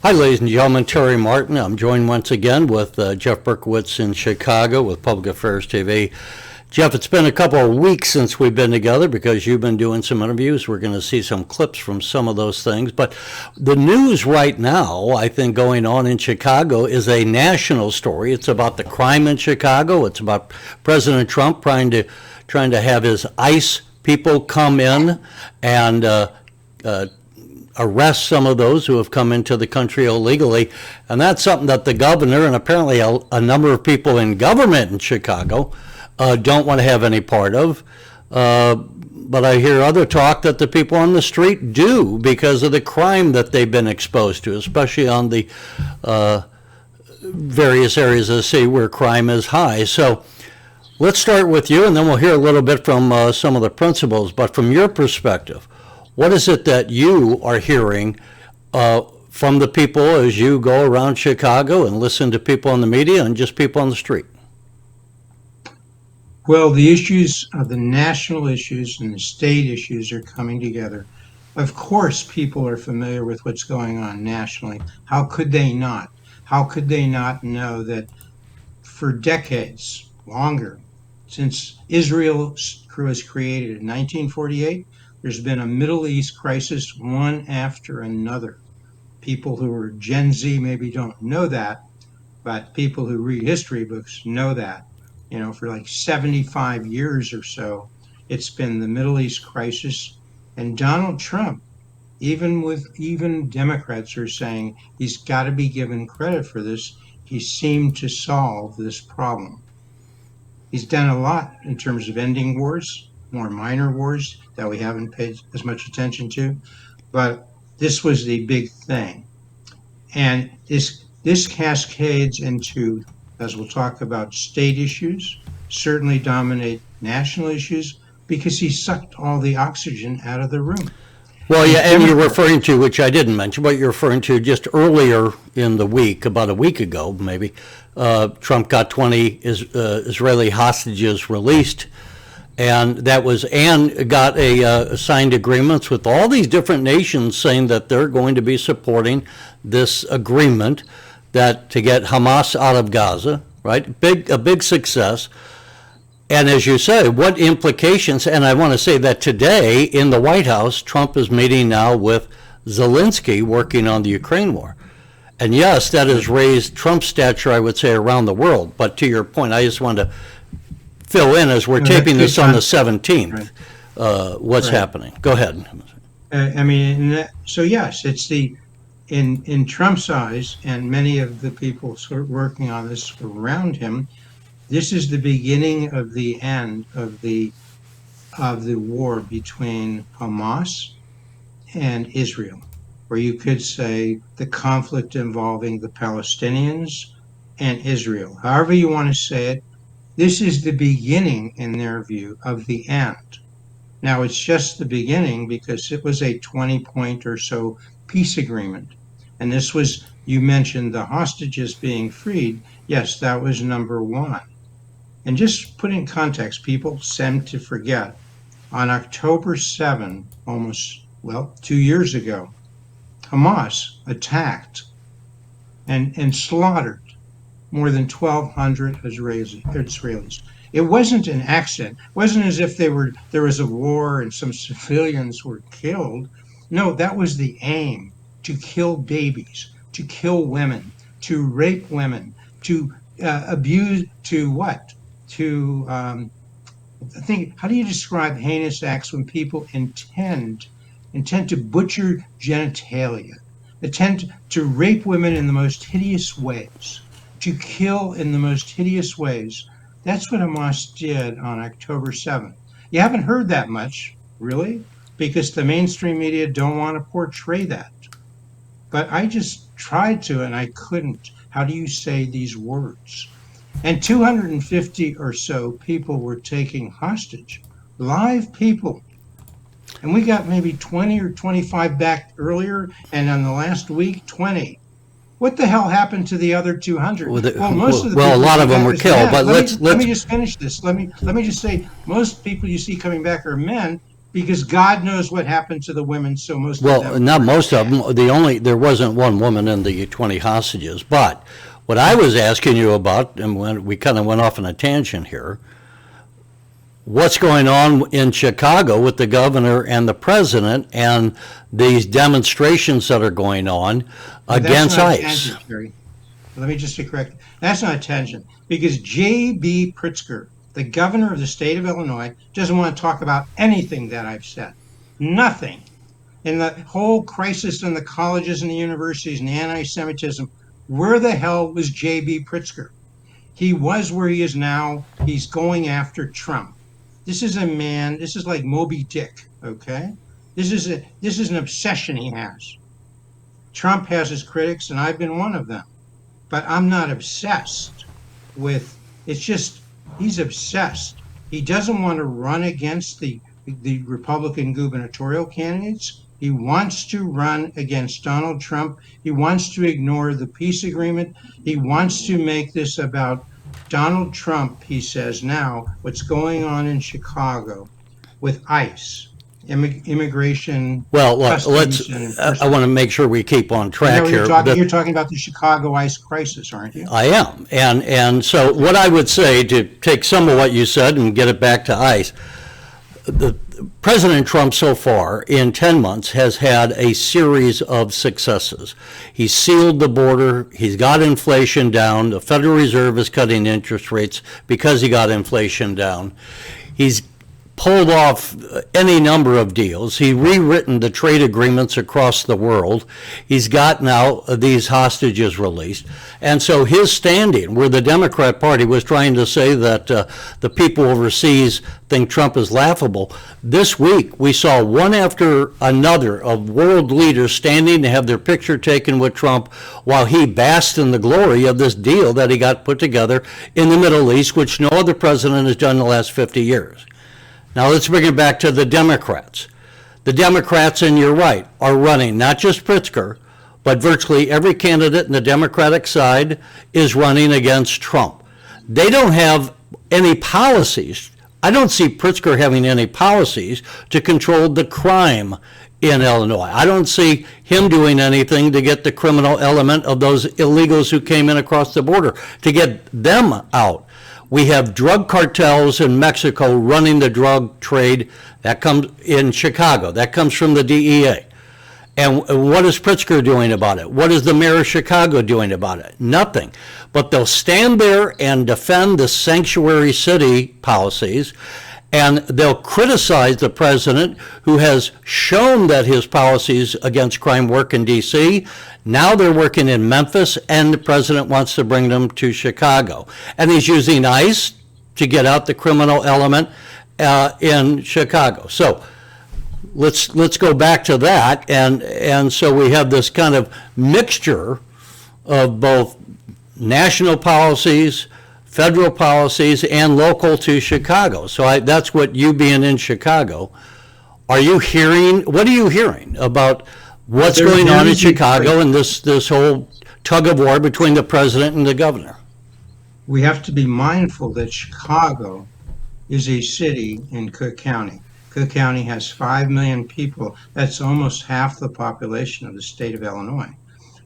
Hi, ladies and gentlemen. Terry Martin. I'm joined once again with Jeff Berkowitz in Chicago with Public Affairs TV. Jeff, it's been a couple of weeks since we've been together because you've been doing some interviews. We're going to see some clips from some of those things. But the news right now, I think, going on in Chicago is a national story. It's about the crime in Chicago. It's about President Trump trying to have his ICE people come in and arrest some of those who have come into the country illegally. And that's something that the governor and apparently a number of people in government in Chicago don't want to have any part of. But I hear other talk that the people on the street do because of the crime that they've been exposed to, especially on the various areas of the city where crime is high. So let's start with you, and then we'll hear a little bit from some of the principals. But from your perspective, what is it that you are hearing from the people as you go around Chicago and listen to people in the media and just people on the street? Well, the issues, the national issues and the state issues are coming together. Of course, people are familiar with what's going on nationally. How could they not? How could they not know that for decades, longer, since Israel was created in 1948, there's been a Middle East crisis one after another. People who are Gen Z maybe don't know that, but people who read history books know that. You know, for like 75 years or so, it's been the Middle East crisis. And Donald Trump, even Democrats are saying he's got to be given credit for this. He seemed to solve this problem. He's done a lot in terms of ending wars, more minor wars that we haven't paid as much attention to, but this was the big thing. And this cascades into, as we'll talk about, state issues, certainly dominate national issues, because he sucked all the oxygen out of the room. Well, yeah, and you're referring to, which I didn't mention, but you're referring to just earlier in the week, about a week ago maybe, Trump got 20 Israeli hostages released, and got signed agreements with all these different nations saying that they're going to be supporting this agreement that to get Hamas out of Gaza, right? A big success. And as you say, what implications, and I want to say that today in the White House, Trump is meeting now with Zelensky working on the Ukraine war. And yes, that has raised Trump's stature, I would say, around the world. But to your point, I just wanted to fill in as we're taping this on the 17th, what's happening. Go ahead. So yes, it's in Trump's eyes, and many of the people sort of working on this around him, this is the beginning of the end of the war between Hamas and Israel, or you could say the conflict involving the Palestinians and Israel. However you want to say it, this is the beginning, in their view, of the end. Now, it's just the beginning because it was a 20-point or so peace agreement. And this was, you mentioned the hostages being freed. Yes, that was number one. And just put in context, people tend to forget. On October 7, 2 years ago, Hamas attacked and slaughtered more than 1,200 Israelis. It wasn't an accident. It wasn't as if there was a war and some civilians were killed. No, that was the aim, to kill babies, to kill women, to rape women, to abuse, to what? To, how do you describe heinous acts when people intend to butcher genitalia, intend to rape women in the most hideous ways, to kill in the most hideous ways? That's what Hamas did on October 7th. You haven't heard that much, really, because the mainstream media don't want to portray that. But I just tried to, and I couldn't. How do you say these words? And 250 or so people were taken hostage, live people. And we got maybe 20 or 25 back earlier, and on the last week, 20. What the hell happened to the other 200? A lot of them were killed. But let me just finish this. Let me just say, most people you see coming back are men. because God knows what happened to the women, so most of Well, them not were most of dead. them. There wasn't one woman in the 20 hostages. But what I was asking you about, and when we kind of went off on a tangent here, what's going on in Chicago with the governor and the president and these demonstrations that are going on Well, that's against not a ICE? tangent, Terry. Let me just correct. That's not a tangent because J.B. Pritzker, the governor of the state of Illinois, doesn't want to talk about anything that I've said. Nothing. In the whole crisis in the colleges and the universities and anti-Semitism, where the hell was J.B. Pritzker? He was where he is now. He's going after Trump. This is a man. This is like Moby Dick. Okay, this is an obsession he has. Trump has his critics, and I've been one of them. But I'm not obsessed with. It's just he's obsessed. He doesn't want to run against the Republican gubernatorial candidates. He wants to run against Donald Trump. He wants to ignore the peace agreement. He wants to make this about Donald Trump, he says now, what's going on in Chicago with ICE, immigration, Well, look, customs, and I want enforcement. to make sure we keep on Is that track what you're here. talking? You're talking about the Chicago ICE crisis, aren't you? I am. And so what I would say, to take some of what you said and get it back to ICE, the President Trump so far in 10 months has had a series of successes. He's sealed the border. He's got inflation down. The Federal Reserve is cutting interest rates because he got inflation down. He's pulled off any number of deals. He's rewritten the trade agreements across the world. He's got now these hostages released. And so his standing, where the Democrat Party was trying to say that the people overseas think Trump is laughable, this week we saw one after another of world leaders standing to have their picture taken with Trump while he basked in the glory of this deal that he got put together in the Middle East, which no other president has done in the last 50 years. Now let's bring it back to the Democrats. The Democrats, and you're right, are running not just Pritzker, but virtually every candidate in the Democratic side is running against Trump. They don't have any policies. I don't see Pritzker having any policies to control the crime in Illinois. I don't see him doing anything to get the criminal element of those illegals who came in across the border, to get them out. We have drug cartels in Mexico running the drug trade. That comes in Chicago. That comes from the DEA. And what is Pritzker doing about it? What is the mayor of Chicago doing about it? Nothing. But they'll stand there and defend the sanctuary city policies, and they'll criticize the president, who has shown that his policies against crime work in D.C. Now they're working in Memphis, and the president wants to bring them to Chicago. And he's using ICE to get out the criminal element in Chicago. So let's go back to that. And so we have this kind of mixture of both national policies, federal policies, and local to Chicago. So that's what, you being in Chicago, what are you hearing about what's going on in Chicago and this whole tug of war between the president and the governor? We have to be mindful that Chicago is a city in Cook County. Cook County has 5 million people. That's almost half the population of the state of Illinois.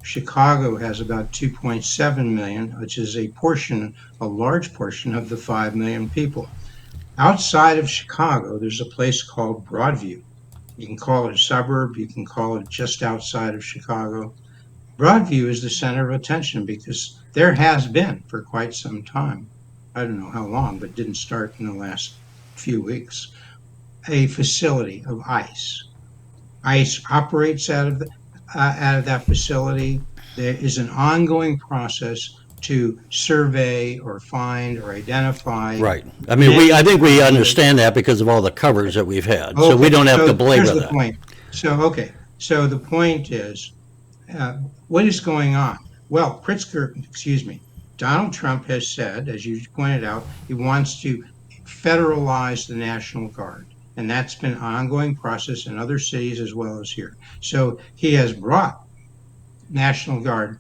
Chicago has about 2.7 million, which is a large portion of the 5 million people. Outside of Chicago, there's a place called Broadview. You can call it a suburb, you can call it just outside of Chicago. Broadview is the center of attention because there has been for quite some time, I don't know how long, but didn't start in the last few weeks, a facility of ICE. ICE operates out of that facility. There is an ongoing process to survey or find or identify. Right. I mean, I think we understand that because of all the covers that we've had. So we don't have to belabor here's the that. point. So the point is, what is going on? Well, Donald Trump has said, as you pointed out, he wants to federalize the National Guard. And that's been an ongoing process in other cities as well as here. So he has brought National Guard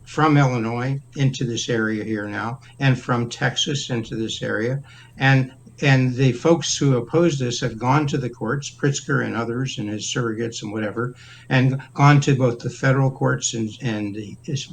from Illinois into this area here now, and from Texas into this area. And and the folks who oppose this have gone to the courts, Pritzker and others and his surrogates and whatever, and gone to both the federal courts and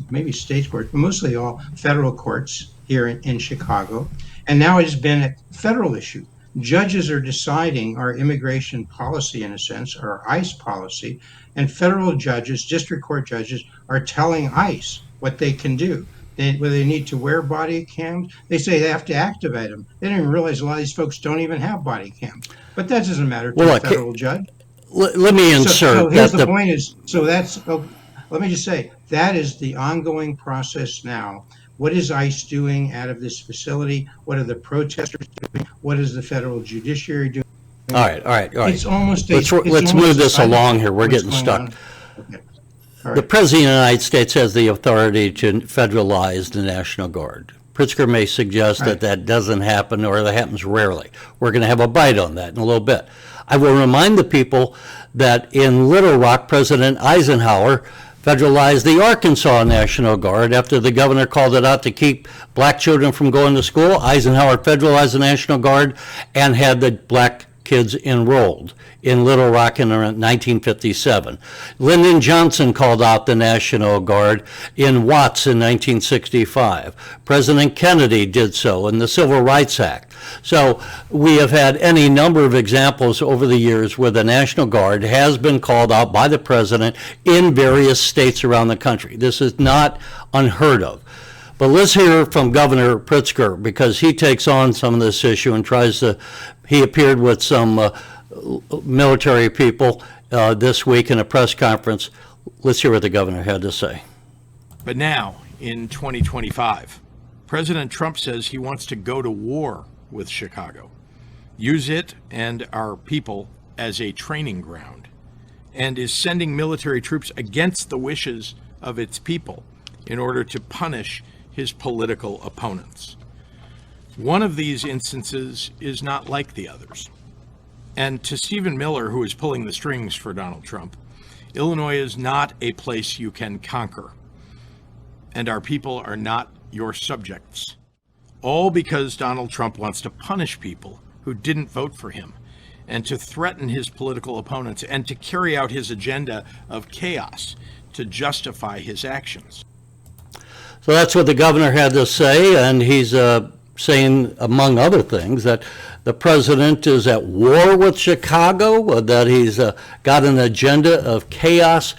maybe state courts, but mostly all federal courts here in Chicago. And now it has been a federal issue. Judges are deciding our immigration policy, in a sense, our ICE policy, and federal judges, district court judges, are telling ICE what they can do. Whether they need to wear body cams, they say they have to activate them. They don't even realize a lot of these folks don't even have body cams. But that doesn't matter to a federal judge. Let me insert. So here's the point is, let me just say, that is the ongoing process now. What is ICE doing out of this facility? What are the protesters doing? What is the federal judiciary doing? All right. It's almost let's move this along here. We're getting stuck. Okay. The President of the United States has the authority to federalize the National Guard. Pritzker may suggest that that doesn't happen or that happens rarely. We're going to have a bite on that in a little bit. I will remind the people that in Little Rock, President Eisenhower federalized the Arkansas National Guard after the governor called it out to keep black children from going to school. Eisenhower federalized the National Guard and had the black kids enrolled in Little Rock in 1957. Lyndon Johnson called out the National Guard in Watts in 1965. President Kennedy did so in the Civil Rights Act. So we have had any number of examples over the years where the National Guard has been called out by the president in various states around the country. This is not unheard of. But let's hear from Governor Pritzker, because he takes on some of this issue and he appeared with some military people this week in a press conference. Let's hear what the governor had to say. But now, in 2025, President Trump says he wants to go to war with Chicago, use it and our people as a training ground, and is sending military troops against the wishes of its people in order to punish his political opponents. One of these instances is not like the others. And to Stephen Miller, who is pulling the strings for Donald Trump, Illinois is not a place you can conquer, and our people are not your subjects. All because Donald Trump wants to punish people who didn't vote for him, and to threaten his political opponents, and to carry out his agenda of chaos to justify his actions. So that's what the governor had to say, and he's saying, among other things, that the president is at war with Chicago, that he's got an agenda of chaos.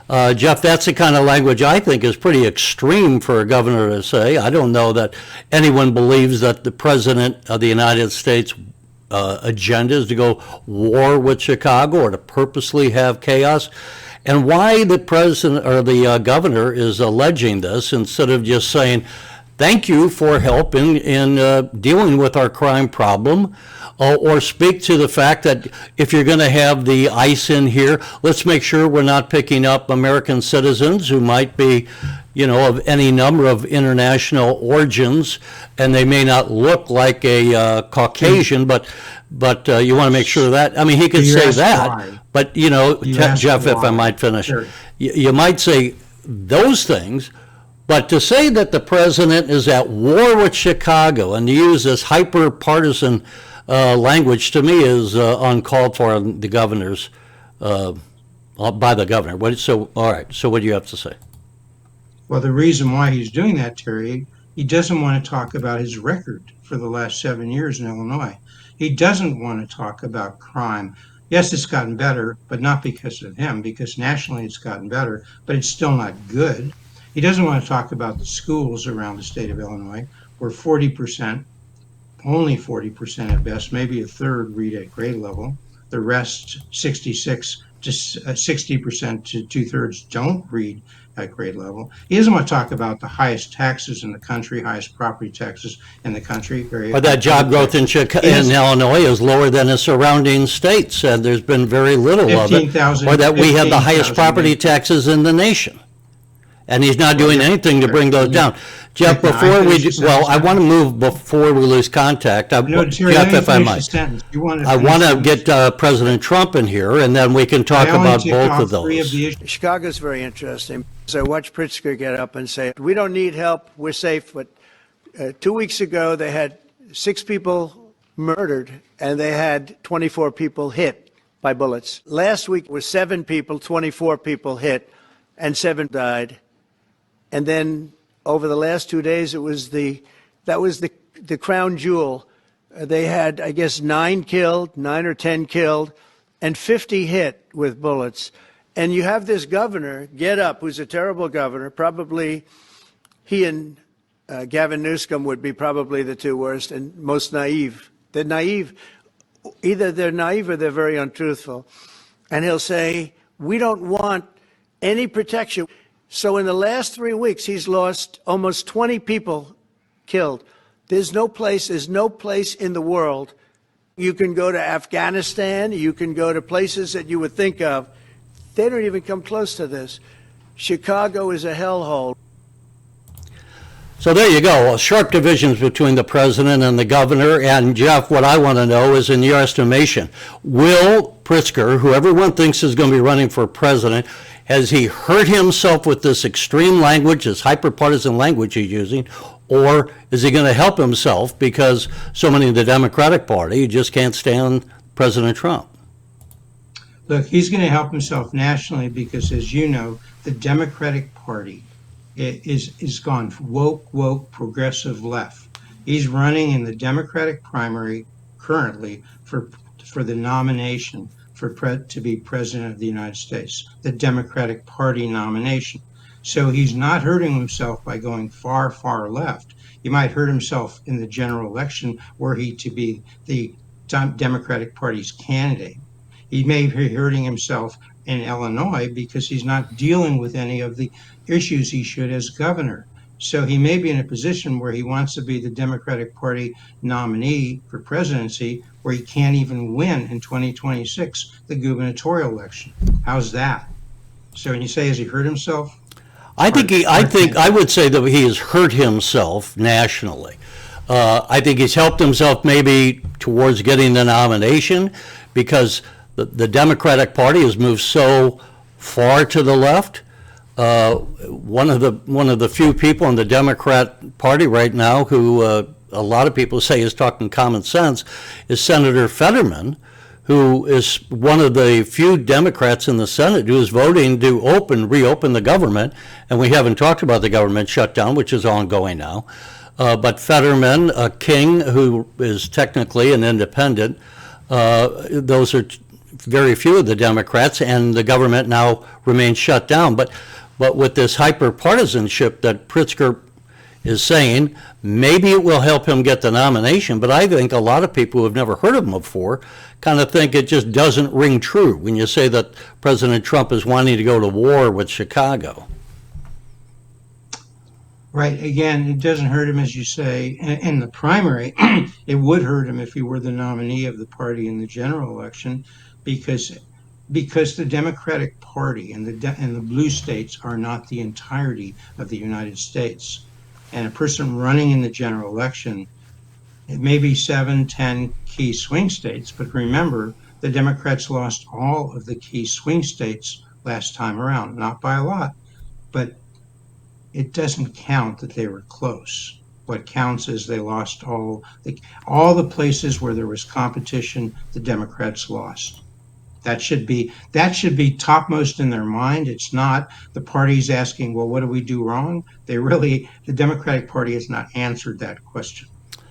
Jeff, that's the kind of language I think is pretty extreme for a governor to say. I don't know that anyone believes that the president of the United States agenda is to go war with Chicago or to purposely have chaos. And why the president or the governor is alleging this instead of just saying, thank you for help in dealing with our crime problem, or speak to the fact that if you're going to have the ICE in here, let's make sure we're not picking up American citizens who might be, of any number of international origins, and they may not look like a Caucasian, but you want to make sure that, he could say that, why. but, Jeff, if I might finish, Sure. you might say those things, but to say that the president is at war with Chicago and to use this hyper-partisan language, to me, is uncalled for on the governor's, by the governor. All right, so what do you have to say? Well, the reason why he's doing that, Terry, he doesn't want to talk about his record for the last 7 years in Illinois. He doesn't want to talk about crime. Yes, it's gotten better, but not because of him, because nationally it's gotten better, but it's still not good. He doesn't want to talk about the schools around the state of Illinois, where 40%, only 40% at best, maybe a third read at grade level. The rest, 66 to 60% to two-thirds don't read at grade level. He doesn't want to talk about the highest taxes in the country, highest property taxes in the country. But that job growth in Illinois is lower than the surrounding states, and there's been very little of it. Or that we have the highest property taxes in the nation. And he's not doing anything to bring those down. Jeff, before we do, I want to move before we lose contact. Jeff, if I might. I want to get President Trump in here, and then we can talk about both of those. Chicago's very interesting. So I watched Pritzker get up and say, we don't need help, we're safe. But 2 weeks ago, they had 6 people murdered, and they had 24 people hit by bullets. Last week was 7 people, 24 people hit, and 7 died. And then over the last 2 days, that was the crown jewel. They had, I guess, 9 killed, 9 or 10 killed, and 50 hit with bullets. And you have this governor get up, who's a terrible governor. Probably he and Gavin Newsom would be probably the 2 worst and most naive. They're naive. Either they're naive or they're very untruthful. And he'll say, we don't want any protection. So in the last 3 weeks, he's lost almost 20 people killed. There's no place in the world. You can go to Afghanistan, you can go to places that you would think of. They don't even come close to this. Chicago is a hellhole. So there you go, sharp divisions between the president and the governor. And Jeff, what I want to know is, in your estimation, will Pritzker, who everyone thinks is going to be running for president, has he hurt himself with this extreme language, this hyper-partisan language he's using, or is he going to help himself because so many in the Democratic Party just can't stand President Trump? Look, he's going to help himself nationally because, as you know, the Democratic Party is gone woke, progressive left. He's running in the Democratic primary currently for the nomination to be president of the United States, the Democratic Party nomination. So he's not hurting himself by going far, far left. He might hurt himself in the general election were he to be the Democratic Party's candidate. He may be hurting himself in Illinois because he's not dealing with any of the issues he should as governor. So he may be in a position where he wants to be the Democratic Party nominee for presidency, where he can't even win in 2026, the gubernatorial election. How's that? So when you say, has he hurt himself? I would say that he has hurt himself nationally. I think he's helped himself maybe towards getting the nomination because the Democratic Party has moved so far to the left. One of the few people in the Democrat Party right now who a lot of people say is talking common sense is Senator Fetterman, who is one of the few Democrats in the Senate who is voting to reopen the government. And we haven't talked about the government shutdown, which is ongoing now. But Fetterman, King, who is technically an independent, those are very few of the Democrats, and the government now remains shut down. But with this hyper-partisanship that Pritzker is saying, maybe it will help him get the nomination. But I think a lot of people who have never heard of him before kind of think it just doesn't ring true when you say that President Trump is wanting to go to war with Chicago. Right. Again, it doesn't hurt him, as you say, in the primary. It would hurt him if he were the nominee of the party in the general election, because the Democratic Party and the blue states are not the entirety of the United States. And a person running in the general election, it may be 7, 10 key swing states, but remember, the Democrats lost all of the key swing states last time around, not by a lot, but it doesn't count that they were close. What counts is they lost all the places where there was competition, the Democrats lost. That should be topmost in their mind. It's not. The party's asking, well, what do we do wrong? The Democratic Party has not answered that question,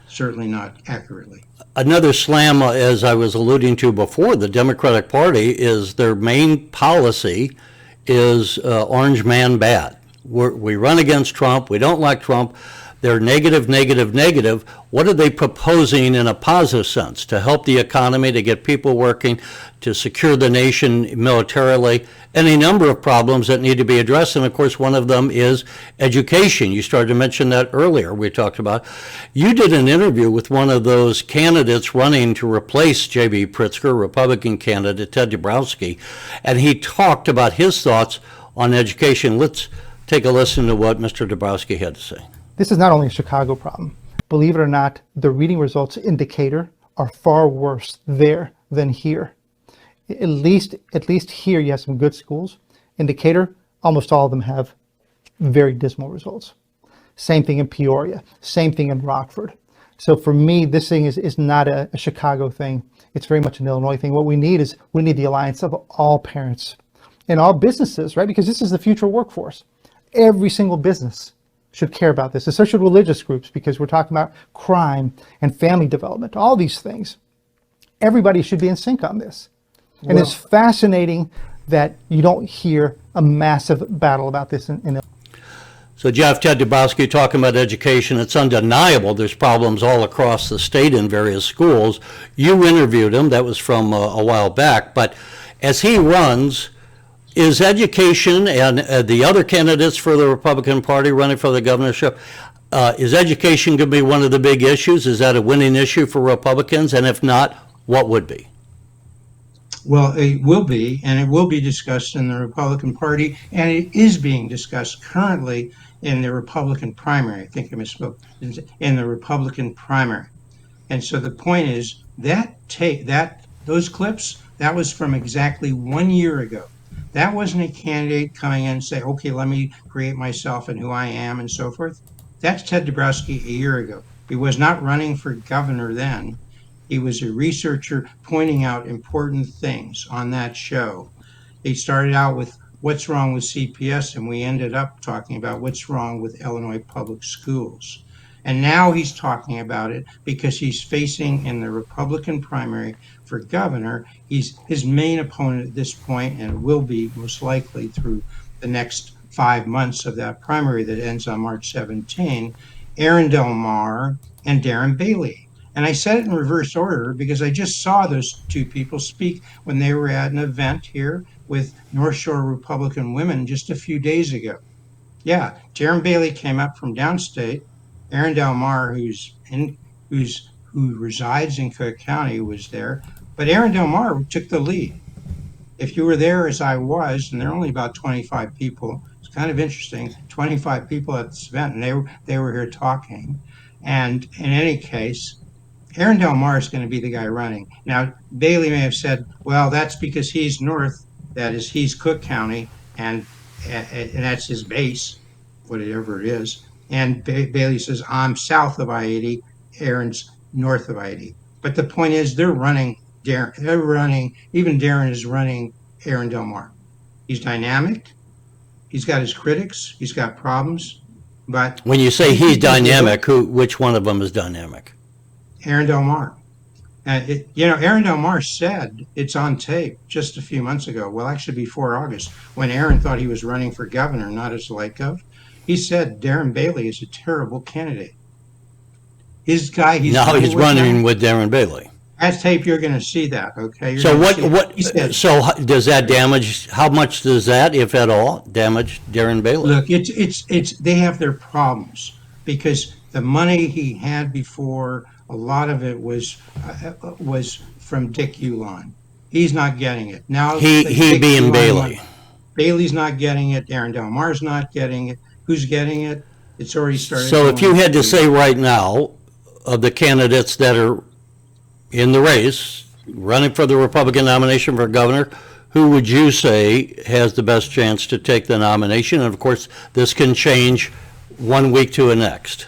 certainly not accurately. Another slam, as I was alluding to before, the Democratic Party is their main policy is orange man bad. We run against Trump. We don't like Trump. They're negative, negative, negative. What are they proposing in a positive sense to help the economy, to get people working, to secure the nation militarily? Any number of problems that need to be addressed. And of course, one of them is education. You started to mention that earlier. We talked about. You did an interview with one of those candidates running to replace J.B. Pritzker, Republican candidate Ted Dabrowski, and he talked about his thoughts on education. Let's take a listen to what Mr. Dabrowski had to say. This is not only a Chicago problem. Believe it or not, the reading results indicator are far worse there than here. At least here you have some good schools. Indicator, almost all of them have very dismal results. Same thing in Peoria, same thing in Rockford. So for me, this thing is not a Chicago thing. It's very much an Illinois thing. What we need is we need the alliance of all parents and all businesses, right? Because this is the future workforce. Every single business should care about this, especially religious groups, because we're talking about crime and family development, all these things. Everybody should be in sync on this. And it's fascinating that you don't hear a massive battle about this in So Jeff, Ted Dabrowski talking about education, it's undeniable there's problems all across the state in various schools. You interviewed him, that was from a while back, but as he runs, is education and the other candidates for the Republican Party running for the governorship, is education going to be one of the big issues? Is that a winning issue for Republicans? And if not, what would be? Well, it will be, and it will be discussed in the Republican Party, and it is being discussed currently in the Republican primary. I think I misspoke. In the Republican primary. And so the point is those clips, that was from exactly 1 year ago. That wasn't a candidate coming in and say, okay, let me create myself and who I am and so forth. That's Ted Dabrowski a year ago. He was not running for governor then. He was a researcher pointing out important things on that show. He started out with what's wrong with CPS, and we ended up talking about what's wrong with Illinois public schools. And now he's talking about it because he's facing in the Republican primary for governor. His main opponent at this point, and will be most likely through the next 5 months of that primary that ends on March 17, Aaron Del Mar and Darren Bailey. And I said it in reverse order because I just saw those two people speak when they were at an event here with North Shore Republican women just a few days ago. Yeah, Darren Bailey came up from downstate. Aaron Del Mar, who resides in Cook County, was there. But Aaron Del Mar took the lead. If you were there as I was, and there are only about 25 people, it's kind of interesting, 25 people at this event, and they were here talking. And in any case, Aaron Del Mar is going to be the guy running. Now, Bailey may have said, well, that's because he's north, that is, he's Cook County, and that's his base, whatever it is. And Bailey says, I'm south of I-80, Aaron's north of I-80. But the point is, even Darren is running Aaron Del Mar. He's dynamic. He's got his critics. He's got problems. But when you say he's dynamic, which one of them is dynamic? Aaron Del Mar. Aaron Del Mar said, it's on tape just a few months ago, well, actually before August, when Aaron thought he was running for governor, not as light gov, he said Darren Bailey is a terrible candidate. He's running with Darren Bailey. As tape, you're going to see that, okay? So so does that damage, how much does that, if at all, damage Darren Bailey? Look, they have their problems because the money he had before, a lot of it was from Dick Uihlein. He's not getting it. Now he being Bailey. Bailey's not getting it. Aaron Del Mar's not getting it. Who's getting it? It's already started. So if you had to say right now, of the candidates that are in the race, running for the Republican nomination for governor, who would you say has the best chance to take the nomination? And of course, this can change 1 week to the next.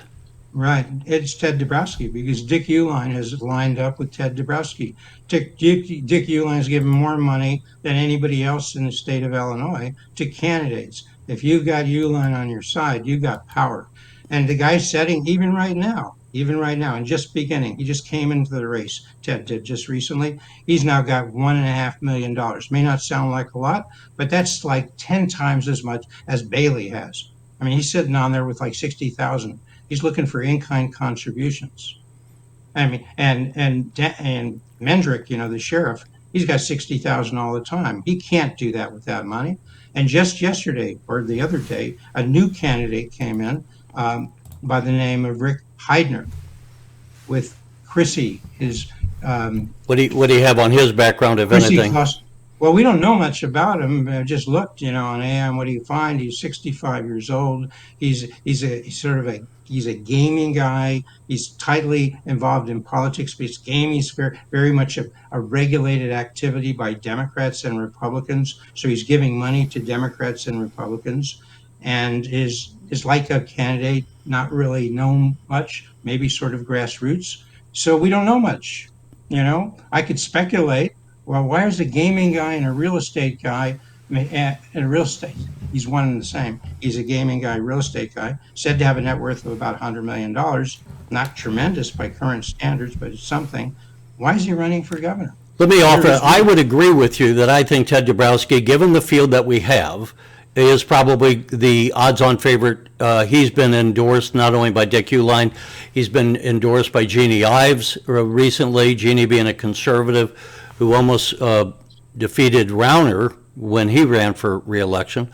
Right. It's Ted Dabrowski because Dick Uihlein has lined up with Ted Dabrowski. Dick Uihlein has given more money than anybody else in the state of Illinois to candidates. If you've got Uihlein on your side, you've got power. And the guy's setting, even right now, and just beginning, he just came into the race, Ted did just recently. He's now got $1.5 million. May not sound like a lot, but that's like 10 times as much as Bailey has. I mean, he's sitting on there with like 60,000. He's looking for in-kind contributions. I mean, and Mendrick, the sheriff, he's got 60,000 all the time. He can't do that with that money. And just yesterday or the other day, a new candidate came in by the name of Rick Heidner with Chrissy. What do you have on his background, if anything? Well, we don't know much about him. I just looked, on AM. What do you find? He's 65 years old. He's a gaming guy. He's tightly involved in politics, but gaming is very much a regulated activity by Democrats and Republicans. So he's giving money to Democrats and Republicans, and his is like a candidate, not really known much, maybe sort of grassroots. So we don't know much. I could speculate. Well, why is a gaming guy and a real estate guy, and a real estate, he's one and the same. He's a gaming guy, real estate guy, said to have a net worth of about $100 million. Not tremendous by current standards, but it's something. Why is he running for governor? Let me offer, I would agree with you that I think Ted Dabrowski, given the field that we have, is probably the odds-on favorite. He's been endorsed not only by Dick Uihlein, he's been endorsed by Jeannie Ives recently, Jeannie being a conservative who almost defeated Rauner when he ran for re-election.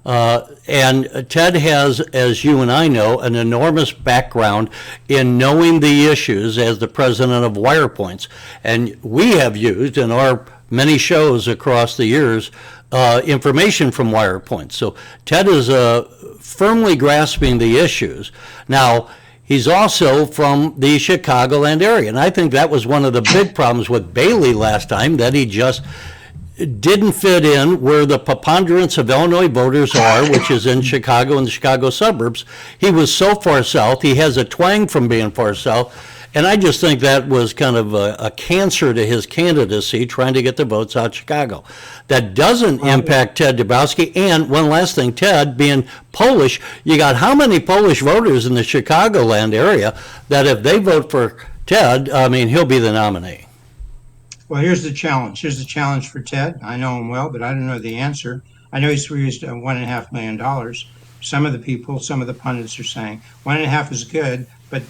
And Ted has, as you and I know, an enormous background in knowing the issues as the president of WirePoints. And we have used in our many shows across the years information from WirePoints. So Ted is firmly grasping the issues. Now, he's also from the Chicagoland area. And I think that was one of the big problems with Bailey last time, that he just didn't fit in where the preponderance of Illinois voters are, which is in Chicago and the Chicago suburbs. He was so far south. He has a twang from being far south. And I just think that was kind of a cancer to his candidacy, trying to get the votes out of Chicago. That doesn't impact Ted Dabrowski. And one last thing, Ted being Polish, you got how many Polish voters in the Chicagoland area that if they vote for Ted, I mean, he'll be the nominee. Well, here's the challenge. Here's the challenge for Ted. I know him well, but I don't know the answer. I know he's raised $1.5 million. Some of the people, some of the pundits are saying 1.5 is good, but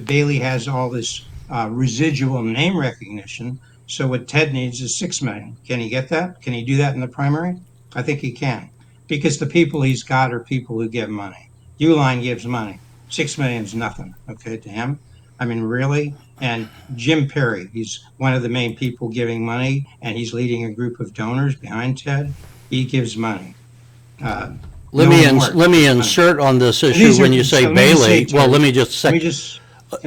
Bailey has all this residual name recognition. So what Ted needs is 6 million. Can he get that? Can he do that in the primary? I think he can, because the people he's got are people who give money. Uihlein gives money. 6 million is nothing, okay, to him. I mean, really? And Jim Perry, he's one of the main people giving money, and he's leading a group of donors behind Ted. He gives money. Let me insert on this issue when you say Bailey. Well, let me just say,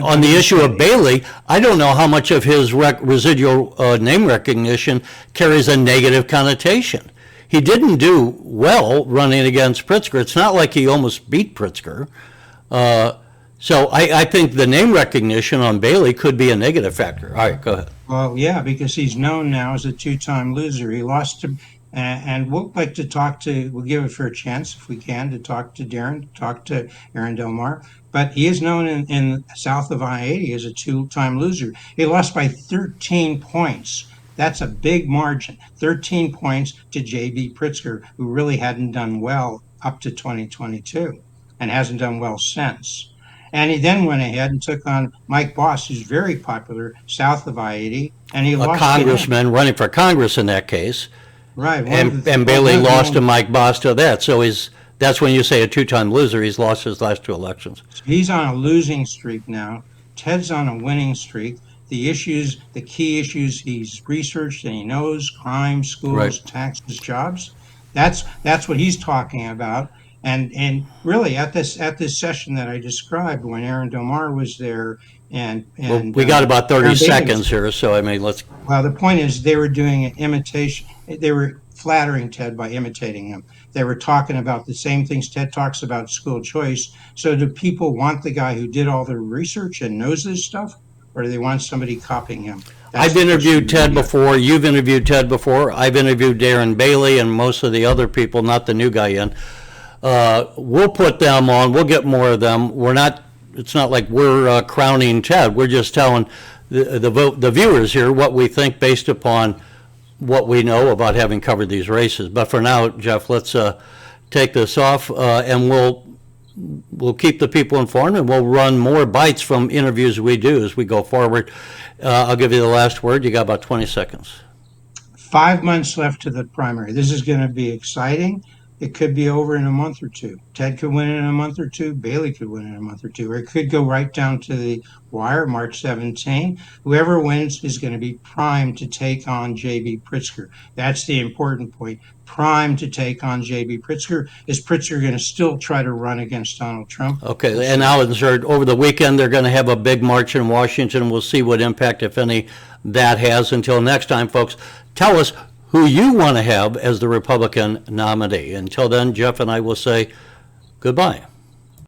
on the issue of Bailey, I don't know how much of his residual name recognition carries a negative connotation. He didn't do well running against Pritzker. It's not like he almost beat Pritzker. So I think the name recognition on Bailey could be a negative factor. All right, go ahead. Well, yeah, because he's known now as a two-time loser. He lost to, and we'll like to we'll give it a fair chance if we can to talk to Darren, talk to Aaron Delmar. But he is known in south of I-80 as a two-time loser. He lost by 13 points. That's a big margin. 13 points to J.B. Pritzker, who really hadn't done well up to 2022 and hasn't done well since. And he then went ahead and took on Mike Boss, who's very popular south of I-80, and he lost. A congressman running for Congress in that case. Right. And Bailey lost to Mike Boss to that. So that's when you say a two-time loser. He's lost his last 2 elections. He's on a losing streak now. Ted's on a winning streak. The key issues he's researched and he knows: crime, schools, right, taxes, jobs. That's what he's talking about. And really at this session that I described, when Aaron Delmar was there, and well, we got about 30 seconds here, so I mean, let's. Well, the point is they were doing an imitation. They were flattering Ted by imitating him. They were talking about the same things Ted talks about, school choice. So do people want the guy who did all the research and knows this stuff, or do they want somebody copying him? I've interviewed Ted before. You've interviewed Ted before. I've interviewed Darren Bailey and most of the other people, not the new guy in. We'll put them on. We'll get more of them. It's not like we're crowning Ted. We're just telling the viewers here what we think based upon what we know about having covered these races. But for now, Jeff, let's take this off, and we'll keep the people informed, and we'll run more bites from interviews we do as we go forward. I'll give you the last word. You got about 20 seconds. 5 months left to the primary. This is going to be exciting. It could be over in a month or two. Ted could win in a month or two. Bailey could win in a month or two. Or it could go right down to the wire, March 17. Whoever wins is going to be primed to take on J.B. Pritzker. That's the important point. Primed to take on J.B. Pritzker. Is Pritzker going to still try to run against Donald Trump? Okay, and I'll insert, over the weekend, they're going to have a big march in Washington. We'll see what impact, if any, that has. Until next time, folks, tell us who you want to have as the Republican nominee. Until then, Jeff and I will say goodbye.